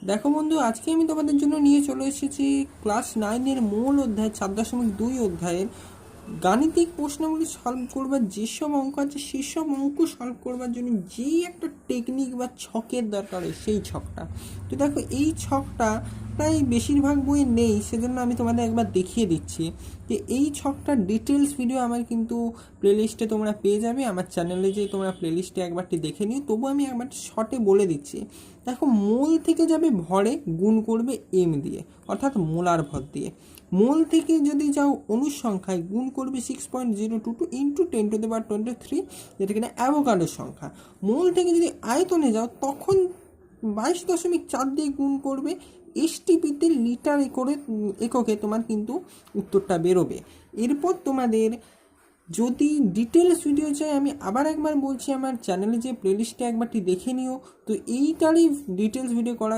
দেখো বন্ধু, আজকে আমি তোমাদের জন্য নিয়ে চলে এসেছি ক্লাস 9-এর মূল অধ্যায় 4.2 অধ্যায়ের গাণিতিক প্রশ্নাবলী সলভ করবার যেসব অঙ্ক আছে সেসব অঙ্ক সলভ করবার জন্য যেই একটা টেকনিক বা ছকের দরকার হয় সেই ছকটা। তো দেখো, এই ছকটা প্রায় বেশিরভাগ বইয়ে নেই, সেজন্য আমি তোমাদের একবার দেখিয়ে দিচ্ছি যে এই ছকটার ডিটেলস ভিডিও আমার কিন্তু প্লেলিস্টে তোমরা পেয়ে যাবে। আমার চ্যানেলে যে তোমরা প্লেলিস্টে একবারটি দেখে নিও, তবু আমি একবার শর্টে বলে দিচ্ছি। দেখো, মোল থেকে যাবে ভরে, গুণ করবে এম দিয়ে, অর্থাৎ মোলার ভর দিয়ে। মোল থেকে যদি যাও অনুসংখ্যায়, গুণ করবে 6.022 ইন্টু 10⁻23, যেটা কিনা অ্যাভোগাড্রোর সংখ্যা। মোল থেকে যদি আয়তনে যাও, তখন 22.4 দিয়ে গুণ করবে, এসটিপিতে লিটার এককে তোমার কিন্তু উত্তরটা বেরোবে। এরপর তোমাদের যদি ডিটেলস ভিডিও চাই, আমি আবার একবার বলছি, আমার চ্যানেলে যে প্লেলিস্টে একবারটি দেখে নিও। তো এইটারই ডিটেলস ভিডিও করা